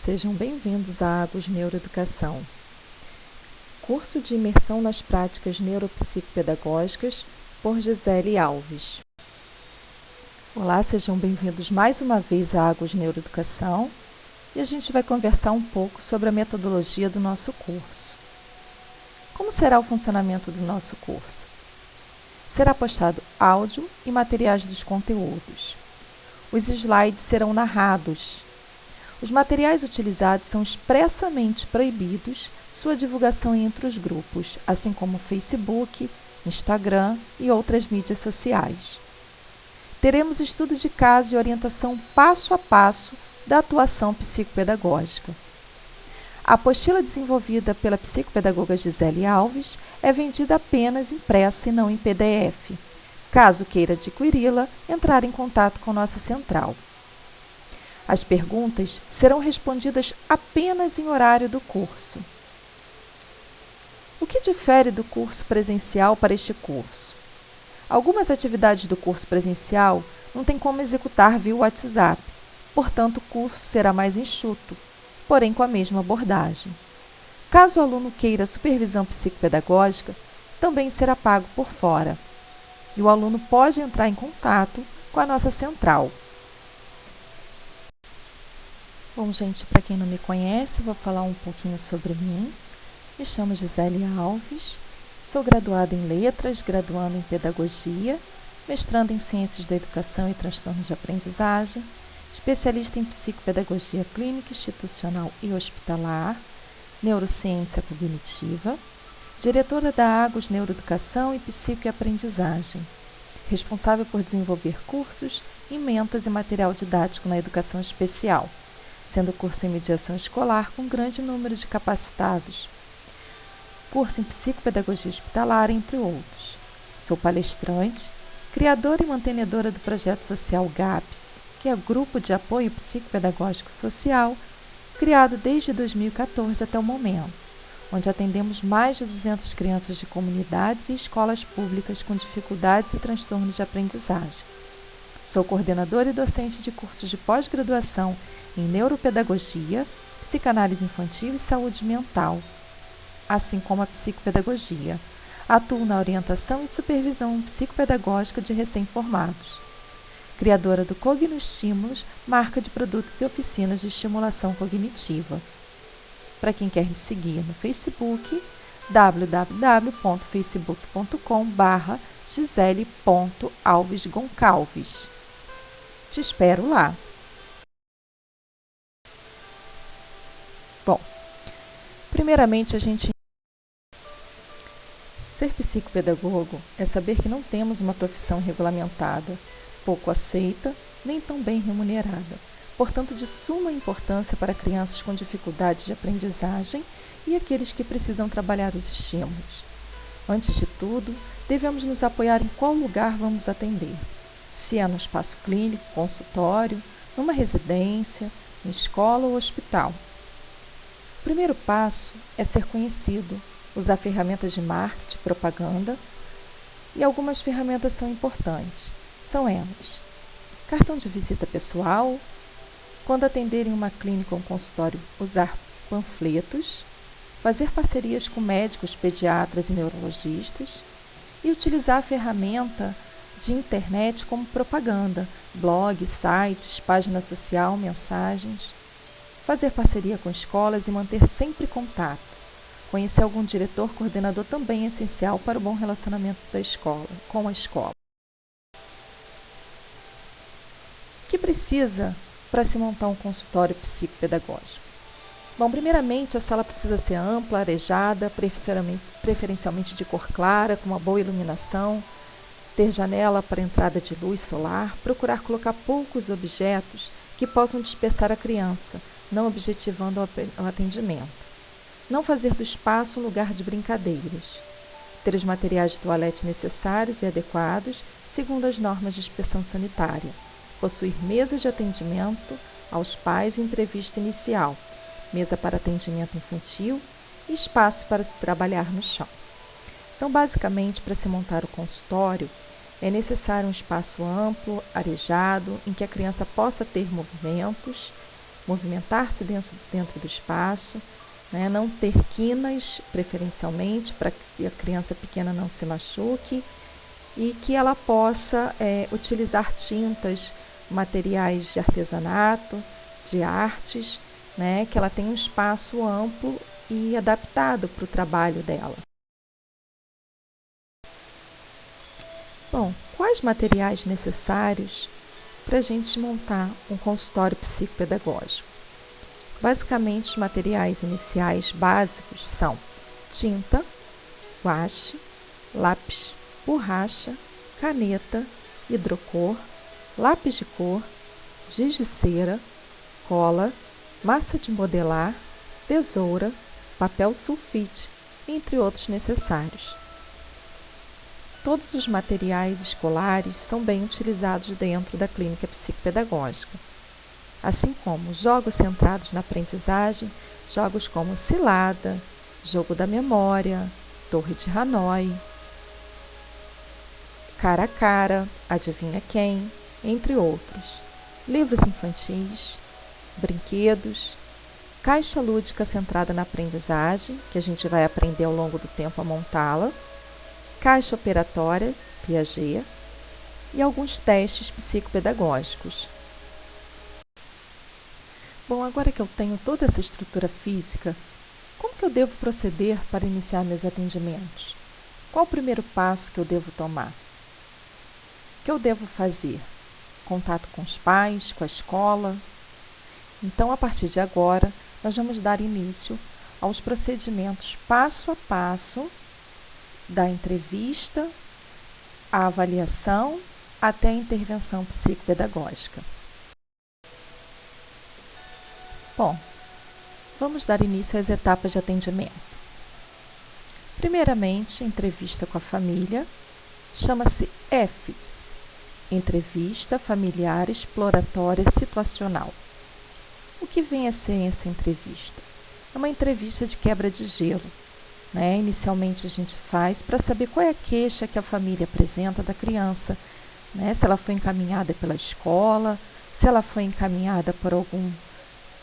Sejam bem-vindos à Águas Neuroeducação, curso de imersão nas práticas neuropsicopedagógicas por Gisele Alves. Olá, sejam bem-vindos mais uma vez à Águas Neuroeducação e a gente vai conversar um pouco sobre a metodologia do nosso curso. Como será o funcionamento do nosso curso? Será postado áudio e materiais dos conteúdos. Os slides serão narrados. Os materiais utilizados são expressamente proibidos sua divulgação entre os grupos, assim como Facebook, Instagram e outras mídias sociais. Teremos estudos de caso e orientação passo a passo da atuação psicopedagógica. A apostila desenvolvida pela psicopedagoga Gisele Alves é vendida apenas impressa e não em PDF. Caso queira adquiri-la, entrar em contato com nossa central. As perguntas serão respondidas apenas em horário do curso. O que difere do curso presencial para este curso? Algumas atividades do curso presencial não tem como executar via WhatsApp, portanto o curso será mais enxuto, porém com a mesma abordagem. Caso o aluno queira supervisão psicopedagógica, também será pago por fora. E o aluno pode entrar em contato com a nossa central. Bom, gente, para quem não me conhece, vou falar um pouquinho sobre mim. Me chamo Gisele Alves, sou graduada em Letras, graduando em Pedagogia, mestrando em Ciências da Educação e Transtornos de Aprendizagem, especialista em Psicopedagogia Clínica, Institucional e Hospitalar, Neurociência Cognitiva, diretora da Águas Neuroeducação e Psico e Aprendizagem, responsável por desenvolver cursos, ementas e material didático na educação especial, sendo curso em mediação escolar com grande número de capacitados, curso em psicopedagogia hospitalar, entre outros. Sou palestrante, criadora e mantenedora do projeto social GAPS, que é o Grupo de Apoio Psicopedagógico Social, criado desde 2014 até o momento, onde atendemos mais de 200 crianças de comunidades e escolas públicas com dificuldades e transtornos de aprendizagem. Sou coordenadora e docente de cursos de pós-graduação em neuropedagogia, psicanálise infantil e saúde mental, assim como a psicopedagogia. Atuo na orientação e supervisão psicopedagógica de recém-formados. Criadora do Cognostímulos, marca de produtos e oficinas de estimulação cognitiva. Para quem quer me seguir no Facebook, www.facebook.com/gisele.alvesgoncalves. Te espero lá. Bom, primeiramente ser psicopedagogo é saber que não temos uma profissão regulamentada, pouco aceita, nem tão bem remunerada, portanto de suma importância para crianças com dificuldades de aprendizagem e aqueles que precisam trabalhar os estímulos. Antes de tudo, devemos nos apoiar em qual lugar vamos atender, se é no espaço clínico, consultório, numa residência, em escola ou hospital. O primeiro passo é ser conhecido, usar ferramentas de marketing, propaganda, e algumas ferramentas são importantes. São elas: cartão de visita pessoal, quando atenderem uma clínica ou um consultório, usar panfletos, fazer parcerias com médicos, pediatras e neurologistas, e utilizar a ferramenta de internet como propaganda, blog, sites, página social, mensagens, fazer parceria com escolas e manter sempre contato. Conhecer algum diretor, coordenador também é essencial para o bom relacionamento da escola, com a escola. O que precisa para se montar um consultório psicopedagógico? Bom, primeiramente a sala precisa ser ampla, arejada, preferencialmente de cor clara, com uma boa iluminação, ter janela para entrada de luz solar, procurar colocar poucos objetos que possam dispersar a criança, não objetivando o atendimento. Não fazer do espaço um lugar de brincadeiras. Ter os materiais de toalete necessários e adequados, segundo as normas de inspeção sanitária. Possuir mesa de atendimento aos pais em entrevista inicial, mesa para atendimento infantil e espaço para se trabalhar no chão. Então, basicamente, para se montar o consultório, é necessário um espaço amplo, arejado, em que a criança possa ter movimentos movimentar-se dentro do espaço, né? Não ter quinas, preferencialmente, para que a criança pequena não se machuque, e que ela possa utilizar tintas, materiais de artesanato, de artes, né? Que ela tenha um espaço amplo e adaptado para o trabalho dela. Bom, quais materiais necessários para a gente montar um consultório psicopedagógico? Basicamente, os materiais iniciais básicos são tinta, guache, lápis, borracha, caneta, hidrocor, lápis de cor, giz de cera, cola, massa de modelar, tesoura, papel sulfite, entre outros necessários. Todos os materiais escolares são bem utilizados dentro da clínica psicopedagógica, assim como jogos centrados na aprendizagem, jogos como cilada, jogo da memória, torre de Hanoi, cara a cara, adivinha quem, entre outros, livros infantis, brinquedos, caixa lúdica centrada na aprendizagem, que a gente vai aprender ao longo do tempo a montá-la, caixa operatória, Piaget, e alguns testes psicopedagógicos. Bom, agora que eu tenho toda essa estrutura física, como que eu devo proceder para iniciar meus atendimentos? Qual o primeiro passo que eu devo tomar? O que eu devo fazer? Contato com os pais, com a escola? Então, a partir de agora, nós vamos dar início aos procedimentos passo a passo da entrevista, a avaliação, até a intervenção psicopedagógica. Bom, vamos dar início às etapas de atendimento. Primeiramente, entrevista com a família, chama-se EFES, Entrevista Familiar Exploratória Situacional. O que vem a ser essa entrevista? É uma entrevista de quebra de gelo. Inicialmente a gente faz para saber qual é a queixa que a família apresenta da criança, se ela foi encaminhada pela escola, se ela foi encaminhada por algum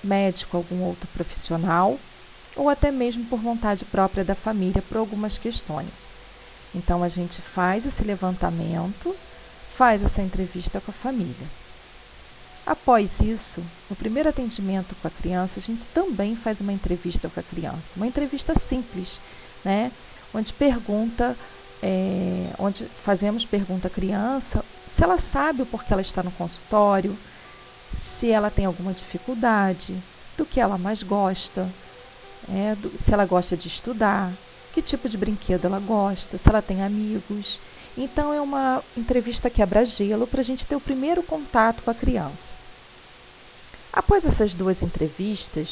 médico, algum outro profissional, ou até mesmo por vontade própria da família por algumas questões. Então a gente faz esse levantamento, faz essa entrevista com a família. Após isso, no primeiro atendimento com a criança, a gente também faz uma entrevista com a criança. Uma entrevista simples, onde fazemos pergunta à criança se ela sabe o porquê ela está no consultório, se ela tem alguma dificuldade, do que ela mais gosta, se ela gosta de estudar, que tipo de brinquedo ela gosta, se ela tem amigos. Então, é uma entrevista quebra-gelo para a gente ter o primeiro contato com a criança. Após essas duas entrevistas,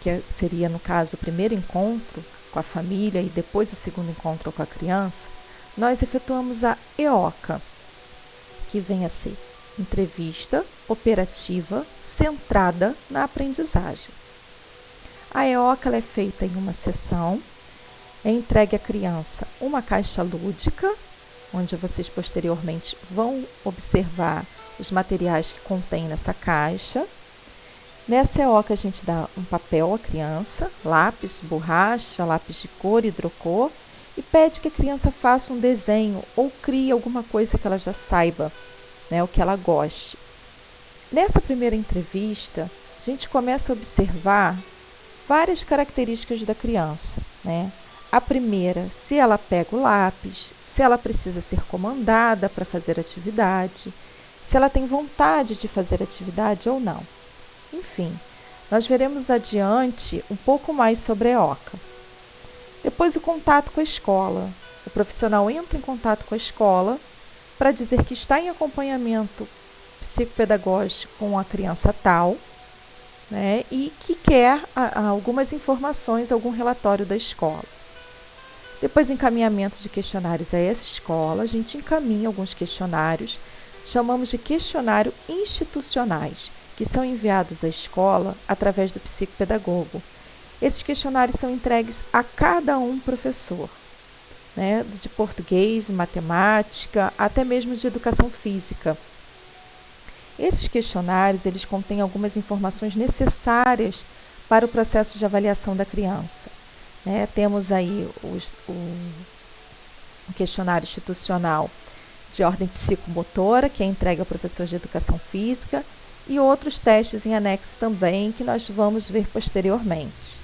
que seria, no caso, o primeiro encontro com a família e depois o segundo encontro com a criança, nós efetuamos a EOCA, que vem a ser entrevista operativa centrada na aprendizagem. A EOCA é feita em uma sessão, é entregue à criança uma caixa lúdica, onde vocês posteriormente vão observar os materiais que contém nessa caixa. Nessa EOCA a gente dá um papel à criança, lápis, borracha, lápis de cor, hidrocor, e pede que a criança faça um desenho ou crie alguma coisa que ela já saiba, o que ela goste. Nessa primeira entrevista, a gente começa a observar várias características da criança. A primeira, se ela pega o lápis, se ela precisa ser comandada para fazer atividade, se ela tem vontade de fazer atividade ou não. Enfim, nós veremos adiante um pouco mais sobre a EOCA. Depois, o contato com a escola. O profissional entra em contato com a escola para dizer que está em acompanhamento psicopedagógico com a criança tal, e que quer algumas informações, algum relatório da escola. Depois, encaminhamento de questionários a essa escola, a gente encaminha alguns questionários, chamamos de questionário institucionais, que são enviados à escola através do psicopedagogo. Esses questionários são entregues a cada um professor, de português, matemática, até mesmo de educação física. Esses questionários, eles contêm algumas informações necessárias para o processo de avaliação da criança, né? Temos aí o questionário institucional de ordem psicomotora, que é entregue ao professor de educação física, e outros testes em anexo também, que nós vamos ver posteriormente.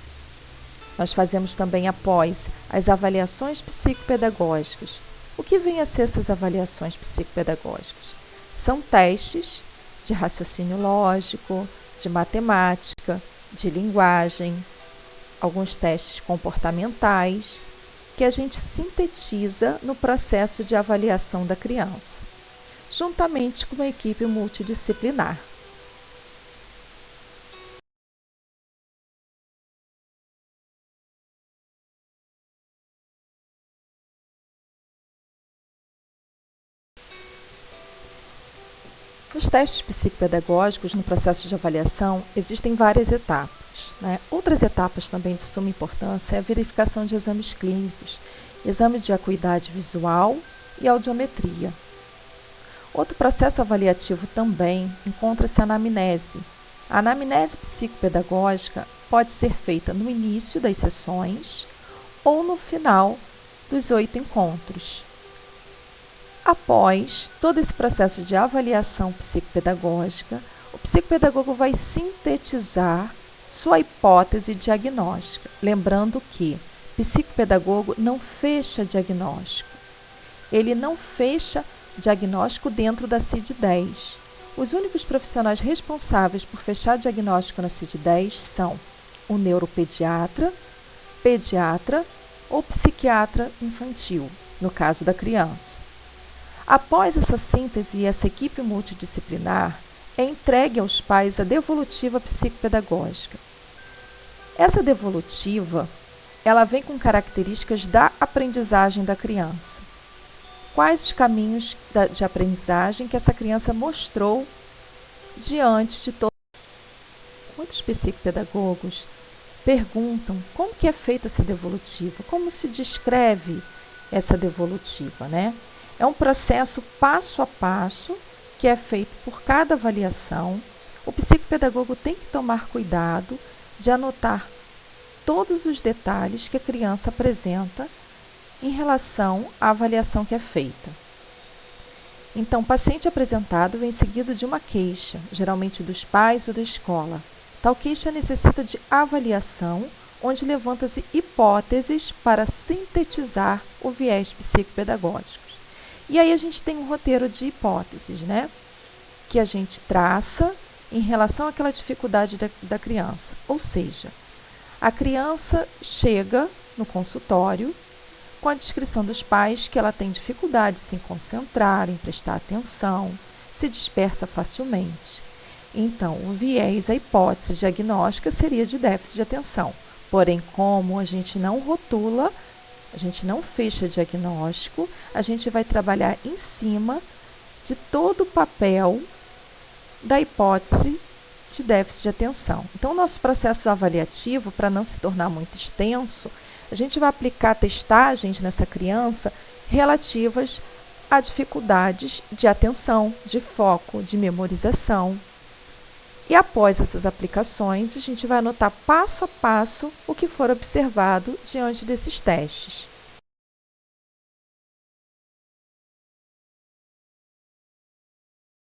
Nós fazemos também após as avaliações psicopedagógicas. O que vem a ser essas avaliações psicopedagógicas? São testes de raciocínio lógico, de matemática, de linguagem, alguns testes comportamentais, que a gente sintetiza no processo de avaliação da criança, juntamente com uma equipe multidisciplinar. Nos testes psicopedagógicos, no processo de avaliação, existem várias etapas, né? Outras etapas também de suma importância é a verificação de exames clínicos, exames de acuidade visual e audiometria. Outro processo avaliativo também encontra-se a anamnese. A anamnese psicopedagógica pode ser feita no início das sessões ou no final dos 8 encontros. Após todo esse processo de avaliação psicopedagógica, o psicopedagogo vai sintetizar sua hipótese diagnóstica. Lembrando que psicopedagogo não fecha diagnóstico. Ele não fecha diagnóstico dentro da CID-10. Os únicos profissionais responsáveis por fechar diagnóstico na CID-10 são o neuropediatra, pediatra ou psiquiatra infantil, no caso da criança. Após essa síntese e essa equipe multidisciplinar, é entregue aos pais a devolutiva psicopedagógica. Essa devolutiva, ela vem com características da aprendizagem da criança. Quais os caminhos de aprendizagem que essa criança mostrou diante de todos? Muitos psicopedagogos perguntam como que é feita essa devolutiva, como se descreve essa devolutiva, né? É um processo passo a passo que é feito por cada avaliação. O psicopedagogo tem que tomar cuidado de anotar todos os detalhes que a criança apresenta em relação à avaliação que é feita. Então, o paciente apresentado vem seguido de uma queixa, geralmente dos pais ou da escola. Tal queixa necessita de avaliação, onde levanta-se hipóteses para sintetizar o viés psicopedagógico. E aí a gente tem um roteiro de hipóteses, né? Que a gente traça em relação àquela dificuldade da criança. Ou seja, a criança chega no consultório com a descrição dos pais que ela tem dificuldade de se concentrar, em prestar atenção, se dispersa facilmente. Então, o viés, a hipótese diagnóstica seria de déficit de atenção. Porém, como a gente não rotula, a gente não fecha diagnóstico, a gente vai trabalhar em cima de todo o papel da hipótese de déficit de atenção. Então, o nosso processo avaliativo, para não se tornar muito extenso, a gente vai aplicar testagens nessa criança relativas a dificuldades de atenção, de foco, de memorização. E após essas aplicações, a gente vai anotar passo a passo o que for observado diante desses testes.